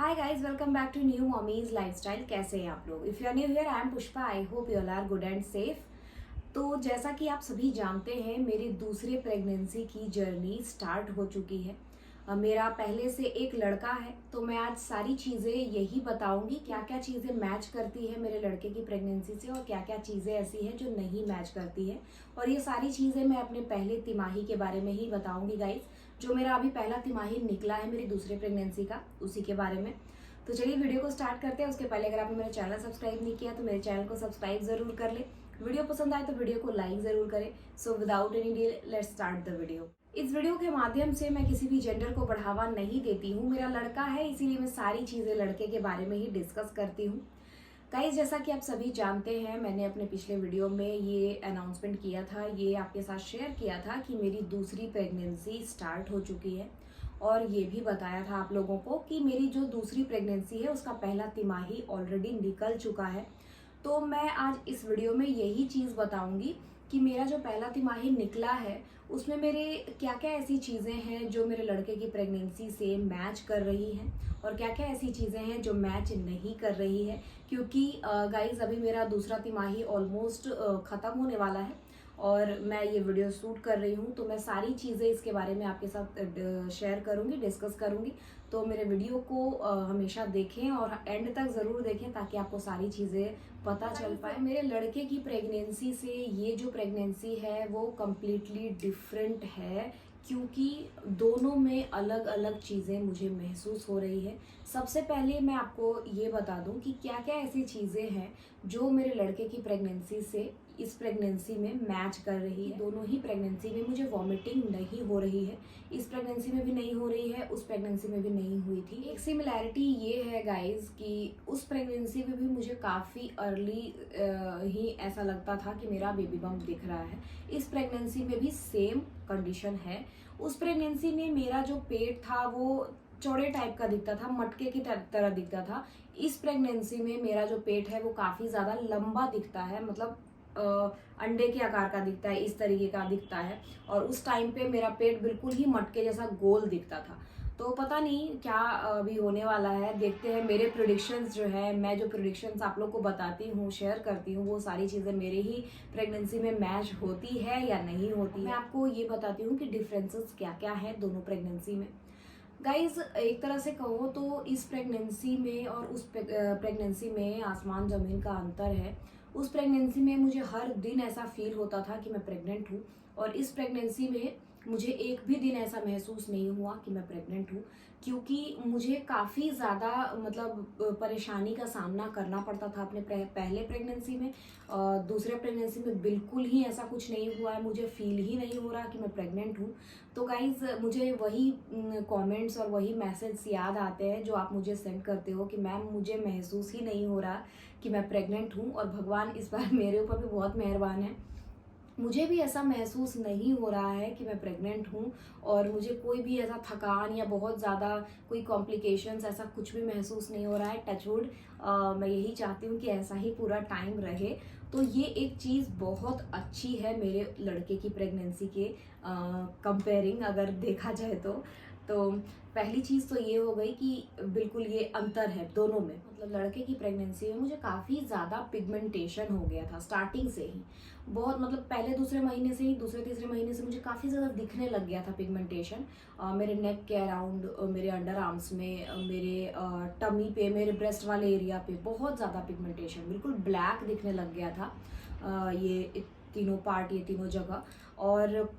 Hi guys, welcome back to new mommies lifestyle. कैसे हैं आप लोग? If you are new here, I am Pushpa. I hope you all are good and safe. तो जैसा कि आप सभी जानते हैं, मेरी दूसरे प्रेगनेंसी की जर्नी स्टार्ट हो चुकी है। मेरा पहले से एक लड़का है, तो मैं आज सारी चीज़ें यही बताऊंगी, क्या क्या चीज़ें मैच करती है मेरे लड़के की प्रेगनेंसी से और क्या क्या चीज़ें ऐसी हैं जो नहीं मैच करती है। और ये सारी चीज़ें मैं अपने पहले तिमाही के बारे में ही बताऊंगी गाइज। जो मेरा अभी पहला तिमाही निकला है मेरी दूसरे प्रेगनेंसी का, उसी के बारे में। तो चलिए वीडियो को स्टार्ट करते हैं। उसके पहले अगर आपने मेरा चैनल सब्सक्राइब नहीं किया तो मेरे चैनल को सब्सक्राइब जरूर कर ले। वीडियो पसंद आए तो वीडियो को लाइक जरूर करें। So without any delay, let's start the video. इस वीडियो के माध्यम से मैं किसी भी जेंडर को बढ़ावा नहीं देती हूँ। मेरा लड़का है, इसीलिए मैं सारी चीजें लड़के के बारे में ही डिस्कस करती हूँ। गाइस, जैसा कि आप सभी जानते हैं, मैंने अपने पिछले वीडियो में ये अनाउंसमेंट किया था, ये आपके साथ शेयर किया था कि मेरी दूसरी प्रेगनेंसी स्टार्ट हो चुकी है। और ये भी बताया था आप लोगों को कि मेरी जो दूसरी प्रेगनेंसी है उसका पहला तिमाही ऑलरेडी निकल चुका है। तो मैं आज इस वीडियो में यही चीज़ बताऊंगी कि मेरा जो पहला तिमाही निकला है उसमें मेरे क्या क्या ऐसी चीज़ें हैं जो मेरे लड़के की प्रेगनेंसी से मैच कर रही हैं और क्या क्या ऐसी चीज़ें हैं जो मैच नहीं कर रही है। क्योंकि गाइज, अभी मेरा दूसरा तिमाही ऑलमोस्ट ख़त्म होने वाला है और मैं ये वीडियो शूट कर रही हूँ, तो मैं सारी चीज़ें इसके बारे में आपके साथ शेयर करूँगी, डिस्कस करूँगी। तो मेरे वीडियो को हमेशा देखें और एंड तक ज़रूर देखें ताकि आपको सारी चीज़ें पता चल पाए। मेरे लड़के की प्रेगनेंसी से ये जो प्रेगनेंसी है वो कम्प्लीटली डिफरेंट है, क्योंकि दोनों में अलग अलग चीज़ें मुझे महसूस हो रही है। सबसे पहले मैं आपको ये बता दूं कि क्या क्या ऐसी चीज़ें हैं जो मेरे लड़के की प्रेगनेंसी से इस प्रेगनेंसी में मैच कर रही है। दोनों ही प्रेगनेंसी में मुझे वॉमिटिंग नहीं हो रही है। इस प्रेगनेंसी में भी नहीं हो रही है, उस प्रेगनेंसी में भी नहीं हुई थी। एक सिमिलैरिटी ये है गाइज कि उस प्रेगनेंसी में भी मुझे काफ़ी अर्ली ही ऐसा लगता था कि मेरा बेबी बम्प दिख रहा है। इस प्रेगनेंसी में भी सेम कंडीशन है। उस प्रेगनेंसी में मेरा जो पेट था वो चौड़े टाइप का दिखता था, मटके की तरह दिखता था। इस प्रेगनेंसी में मेरा जो पेट है वो काफ़ी ज़्यादा लंबा दिखता है, मतलब अंडे के आकार का दिखता है, इस तरीके का दिखता है। और उस टाइम पे मेरा पेट बिल्कुल ही मटके जैसा गोल दिखता था। तो पता नहीं क्या अभी होने वाला है, देखते हैं। मेरे प्रिडिक्शंस जो है, मैं जो प्रिडिक्शंस आप लोग को बताती हूँ, शेयर करती हूँ, वो सारी चीज़ें मेरे ही प्रेगनेंसी में मैच होती है या नहीं होती। मैं आपको ये बताती हूँ कि डिफरेंसेस क्या क्या है दोनों प्रेगनेंसी में। गाइज, एक तरह से कहो तो इस प्रेगनेंसी में और उस प्रेगनेंसी में आसमान ज़मीन का अंतर है। उस प्रेगनेंसी में मुझे हर दिन ऐसा फील होता था कि मैं प्रेग्नेंट हूँ, और इस प्रेगनेंसी में मुझे एक भी दिन ऐसा महसूस नहीं हुआ कि मैं प्रेग्नेंट हूँ। क्योंकि मुझे काफ़ी ज़्यादा मतलब परेशानी का सामना करना पड़ता था अपने पहले प्रेगनेंसी में। दूसरे प्रेगनेंसी में बिल्कुल ही ऐसा कुछ नहीं हुआ है, मुझे फील ही नहीं हो रहा कि मैं प्रेग्नेंट हूँ। तो गाइज, मुझे वही कमेंट्स और वही मैसेज याद आते हैं जो आप मुझे सेंड करते हो कि मैम मुझे महसूस ही नहीं हो रहा कि मैं प्रेग्नेंट हूँ। और भगवान इस बार मेरे ऊपर भी बहुत मेहरबान है, मुझे भी ऐसा महसूस नहीं हो रहा है कि मैं प्रेग्नेंट हूँ। और मुझे कोई भी ऐसा थकान या बहुत ज़्यादा कोई कॉम्प्लिकेशंस ऐसा कुछ भी महसूस नहीं हो रहा है। टचवुड, मैं यही चाहती हूँ कि ऐसा ही पूरा टाइम रहे। तो ये एक चीज़ बहुत अच्छी है मेरे लड़के की प्रेगनेंसी के कंपेयरिंग, अगर देखा जाए तो पहली चीज़ तो ये हो गई कि बिल्कुल ये अंतर है दोनों में। मतलब लड़के की प्रेगनेंसी में मुझे काफ़ी ज़्यादा पिगमेंटेशन हो गया था स्टार्टिंग से ही। बहुत, मतलब पहले दूसरे महीने से ही, दूसरे तीसरे महीने से मुझे काफ़ी ज़्यादा दिखने लग गया था पिगमेंटेशन। मेरे नेक के अराउंड, मेरे अंडर आर्म्स में, मेरे टमी पे, मेरे ब्रेस्ट वाले एरिया पे बहुत ज़्यादा पिगमेंटेशन, बिल्कुल ब्लैक दिखने लग गया था। ये तीनों पार्ट, ये तीनों जगह। और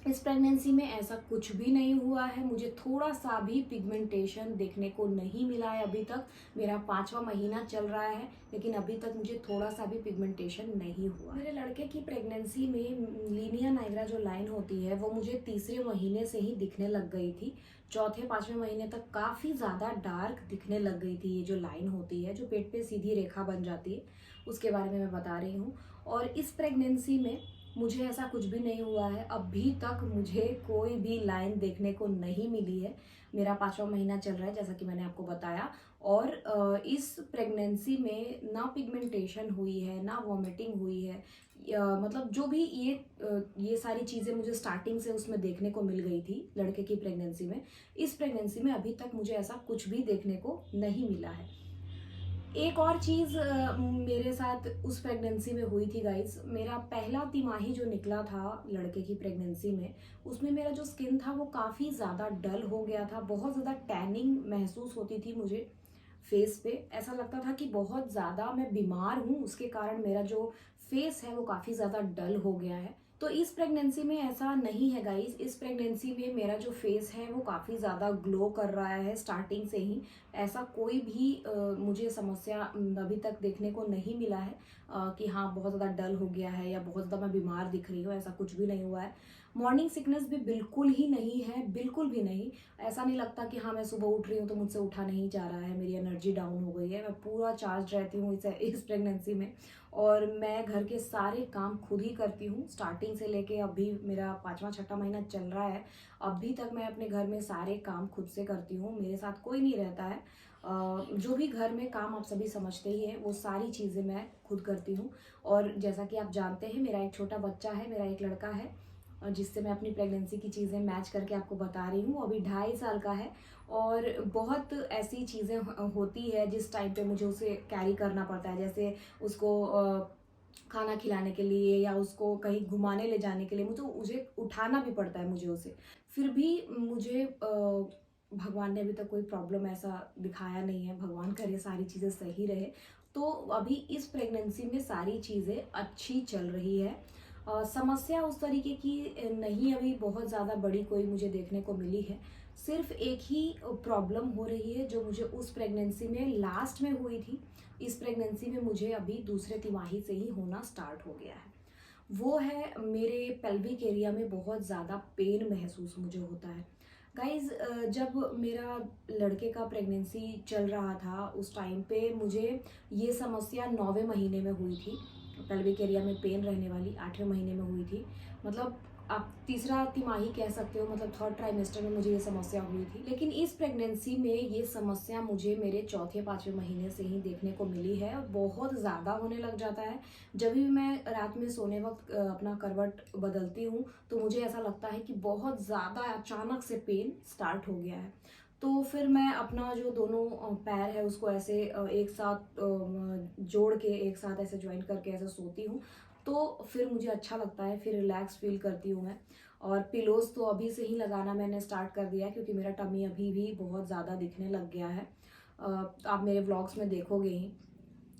इस प्रेगनेंसी में ऐसा कुछ भी नहीं हुआ है, मुझे थोड़ा सा भी पिगमेंटेशन देखने को नहीं मिला है अभी तक। मेरा 5वां महीना चल रहा है, लेकिन अभी तक मुझे थोड़ा सा भी पिगमेंटेशन नहीं हुआ। मेरे लड़के की प्रेगनेंसी में लीनिया नाइग्रा जो लाइन होती है वो मुझे तीसरे महीने से ही दिखने लग गई थी। चौथे 5वें महीने तक काफ़ी ज़्यादा डार्क दिखने लग गई थी। ये जो लाइन होती है जो पेट पे सीधी रेखा बन जाती है, उसके बारे में मैं बता रही हूँ। और इस प्रेगनेंसी में मुझे ऐसा कुछ भी नहीं हुआ है। अभी तक मुझे कोई भी लाइन देखने को नहीं मिली है। मेरा 5वां महीना चल रहा है जैसा कि मैंने आपको बताया, और इस प्रेगनेंसी में ना पिगमेंटेशन हुई है, ना वॉमिटिंग हुई है। मतलब जो भी ये सारी चीज़ें मुझे स्टार्टिंग से उसमें देखने को मिल गई थी लड़के की प्रेगनेंसी में, इस प्रेगनेंसी में अभी तक मुझे ऐसा कुछ भी देखने को नहीं मिला है। एक और चीज़ मेरे साथ उस प्रेगनेंसी में हुई थी गाइस। मेरा पहला तिमाही जो निकला था लड़के की प्रेगनेंसी में, उसमें मेरा जो स्किन था वो काफ़ी ज़्यादा डल हो गया था। बहुत ज़्यादा टैनिंग महसूस होती थी मुझे फेस पे। ऐसा लगता था कि बहुत ज़्यादा मैं बीमार हूँ, उसके कारण मेरा जो फेस है वो काफ़ी ज़्यादा डल हो गया है। तो इस प्रेगनेंसी में ऐसा नहीं है गाइस। इस प्रेगनेंसी में मेरा जो फेस है वो काफ़ी ज़्यादा ग्लो कर रहा है स्टार्टिंग से ही। ऐसा कोई भी मुझे समस्या अभी तक देखने को नहीं मिला है कि हाँ बहुत ज़्यादा डल हो गया है या बहुत ज़्यादा मैं बीमार दिख रही हूँ, ऐसा कुछ भी नहीं हुआ है। मॉर्निंग सिकनेस भी बिल्कुल ही नहीं है, बिल्कुल भी नहीं। ऐसा नहीं लगता कि हाँ मैं सुबह उठ रही हूँ तो मुझसे उठा नहीं जा रहा है, मेरी एनर्जी डाउन हो गई है। मैं पूरा चार्ज रहती हूँ इस प्रेगनेंसी में, और मैं घर के सारे काम खुद ही करती हूँ स्टार्टिंग से लेके अभी मेरा 5वां 6वां महीना चल रहा है। अभी तक मैं अपने घर में सारे काम खुद से करती हूँ, मेरे साथ कोई नहीं रहता है। जो भी घर में काम आप सभी समझते ही हैं, वो सारी चीज़ें मैं खुद करती हूँ। और जैसा कि आप जानते हैं, मेरा एक छोटा बच्चा है, मेरा एक लड़का है, जिससे मैं अपनी प्रेगनेंसी की चीज़ें मैच करके आपको बता रही हूँ। अभी 2.5 साल का है, और बहुत ऐसी चीज़ें होती है जिस टाइम पे मुझे उसे कैरी करना पड़ता है। जैसे उसको खाना खिलाने के लिए या उसको कहीं घुमाने ले जाने के लिए मुझे उठाना भी पड़ता है मुझे उसे। फिर भी मुझे भगवान ने अभी तक कोई प्रॉब्लम ऐसा दिखाया नहीं है। भगवान करे सारी चीज़ें सही रहे। तो अभी इस प्रेगनेंसी में सारी चीज़ें अच्छी चल रही है। समस्या उस तरीके की नहीं अभी बहुत ज़्यादा बड़ी कोई मुझे देखने को मिली है। सिर्फ एक ही प्रॉब्लम हो रही है जो मुझे उस प्रेगनेंसी में लास्ट में हुई थी, इस प्रेगनेंसी में मुझे अभी दूसरे तिमाही से ही होना स्टार्ट हो गया है। वो है मेरे पेल्विक एरिया में बहुत ज़्यादा पेन महसूस मुझे होता है। गाइज, जब मेरा लड़के का प्रेगनेंसी चल रहा था उस टाइम पे मुझे ये समस्या 9वें महीने में हुई थी। पेल्विक एरिया में पेन रहने वाली 8वें महीने में हुई थी। मतलब आप तीसरा तिमाही कह सकते हो, मतलब 3rd ट्राइमेस्टर में मुझे ये समस्या हुई थी। लेकिन इस प्रेगनेंसी में ये समस्या मुझे मेरे 4थे 5वें महीने से ही देखने को मिली है, और बहुत ज़्यादा होने लग जाता है। जब भी मैं रात में सोने वक्त अपना करवट बदलती हूँ तो मुझे ऐसा लगता है कि बहुत ज़्यादा अचानक से पेन स्टार्ट हो गया है। तो फिर मैं अपना जो दोनों पैर है उसको ऐसे एक साथ जोड़ के एक साथ ऐसे ज्वाइन करके ऐसे सोती हूँ, तो फिर मुझे अच्छा लगता है, फिर रिलैक्स फील करती हूँ मैं। और पिलोज तो अभी से ही लगाना मैंने स्टार्ट कर दिया है, क्योंकि मेरा टमी अभी भी बहुत ज़्यादा दिखने लग गया है। आप मेरे व्लॉग्स में देखोगे ही।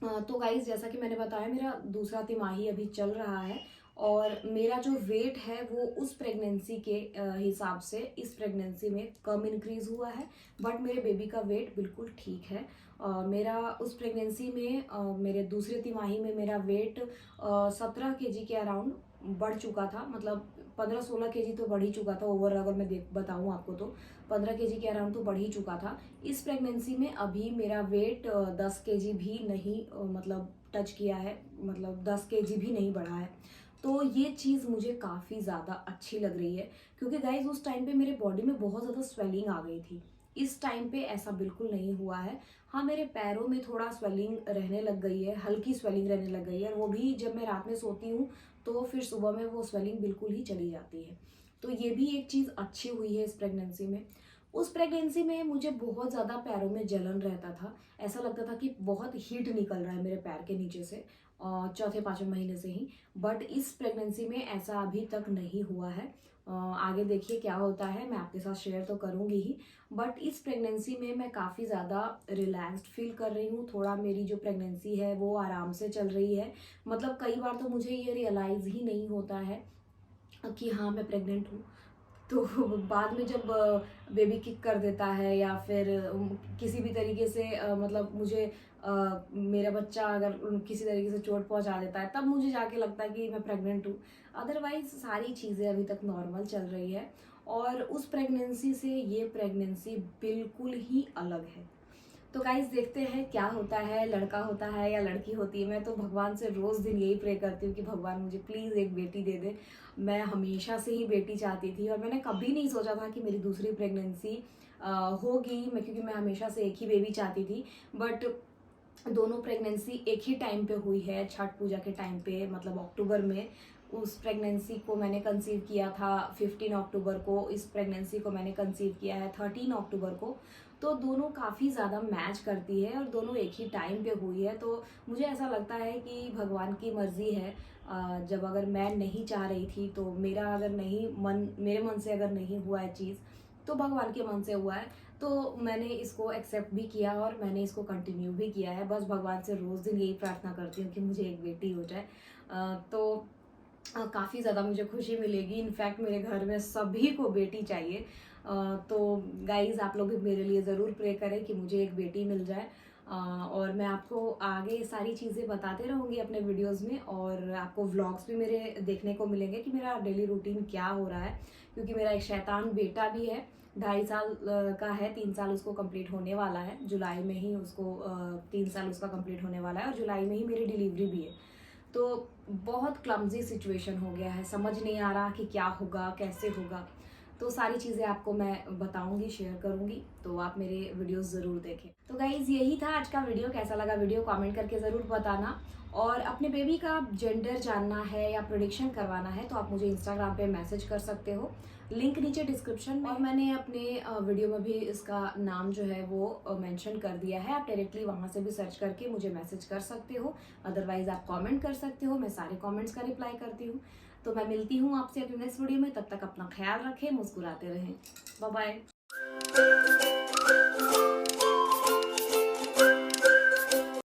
तो गाइज, जैसा कि मैंने बताया, मेरा दूसरा तिमाही अभी चल रहा है, और मेरा जो वेट है वो उस प्रेगनेंसी के हिसाब से इस प्रेगनेंसी में कम इंक्रीज हुआ है, बट मेरे बेबी का वेट बिल्कुल ठीक है। मेरा उस प्रेगनेंसी में मेरे दूसरे तिमाही में मेरा वेट 17 kg के अराउंड बढ़ चुका था। मतलब 15-16 kg तो बढ़ ही चुका था ओवर, अगर मैं बताऊँ आपको तो 15 kg के अराउंड तो बढ़ ही चुका था। इस प्रेगनेंसी में अभी मेरा वेट 10 kg भी नहीं मतलब टच किया है, मतलब 10 kg भी नहीं बढ़ा है। तो ये चीज़ मुझे काफ़ी ज़्यादा अच्छी लग रही है, क्योंकि गाइज उस टाइम पे मेरे बॉडी में बहुत ज़्यादा स्वेलिंग आ गई थी। इस टाइम पे ऐसा बिल्कुल नहीं हुआ है। हाँ, मेरे पैरों में थोड़ा स्वेलिंग रहने लग गई है, हल्की स्वेलिंग रहने लग गई है, और वो भी जब मैं रात में सोती हूँ तो फिर सुबह में वो स्वेलिंग बिल्कुल ही चली जाती है। तो ये भी एक चीज़ अच्छी हुई है इस प्रेगनेंसी में। उस प्रेगनेंसी में मुझे बहुत ज़्यादा पैरों में जलन रहता था। ऐसा लगता था कि बहुत हीट निकल रहा है मेरे पैर के नीचे से, 4थे 5वें महीने से ही। बट इस प्रेगनेंसी में ऐसा अभी तक नहीं हुआ है। आगे देखिए क्या होता है, मैं आपके साथ शेयर तो करूँगी ही। बट इस प्रेगनेंसी में मैं काफ़ी ज़्यादा रिलैक्स्ड फील कर रही हूँ। थोड़ा मेरी जो प्रेगनेंसी है वो आराम से चल रही है। मतलब कई बार तो मुझे ये रियलाइज़ ही नहीं होता है कि हाँ मैं प्रेग्नेंट हूँ। तो बाद में जब बेबी किक कर देता है या फिर किसी भी तरीके से मतलब मुझे मेरा बच्चा अगर किसी तरीके से चोट पहुंचा देता है, तब मुझे जाके लगता है कि मैं प्रेग्नेंट हूँ। अदरवाइज सारी चीज़ें अभी तक नॉर्मल चल रही है, और उस प्रेगनेंसी से ये प्रेगनेंसी बिल्कुल ही अलग है। तो गाइस देखते हैं क्या होता है, लड़का होता है या लड़की होती है। मैं तो भगवान से रोज़ दिन यही प्रे करती हूँ कि भगवान मुझे प्लीज़ एक बेटी दे दे। मैं हमेशा से ही बेटी चाहती थी और मैंने कभी नहीं सोचा था कि मेरी दूसरी प्रेगनेंसी होगी, क्योंकि मैं हमेशा से एक ही बेबी चाहती थी। बट दोनों प्रेगनेंसी एक ही टाइम पे हुई है, छठ पूजा के टाइम पे, मतलब अक्टूबर में। उस प्रेगनेंसी को मैंने कंसीव किया था 15 अक्टूबर को, इस प्रेगनेंसी को मैंने कंसीव किया है 13 अक्टूबर को। तो दोनों काफ़ी ज़्यादा मैच करती है और दोनों एक ही टाइम पे हुई है। तो मुझे ऐसा लगता है कि भगवान की मर्ज़ी है। जब अगर मैं नहीं चाह रही थी तो मेरा अगर नहीं मन, मेरे मन से अगर नहीं हुआ है चीज़, तो भगवान के मन से हुआ है। तो मैंने इसको एक्सेप्ट भी किया और मैंने इसको कंटिन्यू भी किया है। बस भगवान से रोज़ दिन यही प्रार्थना करती हूँ कि मुझे एक बेटी हो जाए। तो काफ़ी ज़्यादा मुझे खुशी मिलेगी। इनफैक्ट मेरे घर में सभी को बेटी चाहिए। तो गाइज़ आप लोग भी मेरे लिए ज़रूर प्रे करें कि मुझे एक बेटी मिल जाए। और मैं आपको आगे सारी चीज़ें बताते रहूँगी अपने वीडियोस में, और आपको व्लॉग्स भी मेरे देखने को मिलेंगे कि मेरा डेली रूटीन क्या हो रहा है। क्योंकि मेरा एक शैतान बेटा भी है, 2.5 साल का है, 3 साल उसको कंप्लीट होने वाला है। जुलाई में ही उसको 3 साल उसका कंप्लीट होने वाला है और जुलाई में ही मेरी डिलीवरी भी है। तो बहुत क्लमजी सिचुएशन हो गया है, समझ नहीं आ रहा कि क्या होगा, कैसे होगा। तो सारी चीज़ें आपको मैं बताऊंगी, शेयर करूंगी, तो आप मेरे वीडियोस ज़रूर देखें। तो गाइज़ यही था आज का वीडियो। कैसा लगा वीडियो कमेंट करके ज़रूर बताना। और अपने बेबी का जेंडर जानना है या प्रेडिक्शन करवाना है तो आप मुझे इंस्टाग्राम पे मैसेज कर सकते हो, लिंक नीचे डिस्क्रिप्शन में। और मैंने अपने वीडियो में भी इसका नाम जो है वो मेंशन कर दिया है। आप डायरेक्टली वहाँ से भी सर्च करके मुझे मैसेज कर सकते हो, अदरवाइज आप कमेंट कर सकते हो। मैं सारे कमेंट्स का रिप्लाई करती हूँ। तो मैं मिलती हूँ आपसे अपने नेक्स्ट वीडियो में। तब तक अपना ख्याल रखें, मुस्कुराते रहें। Bye bye.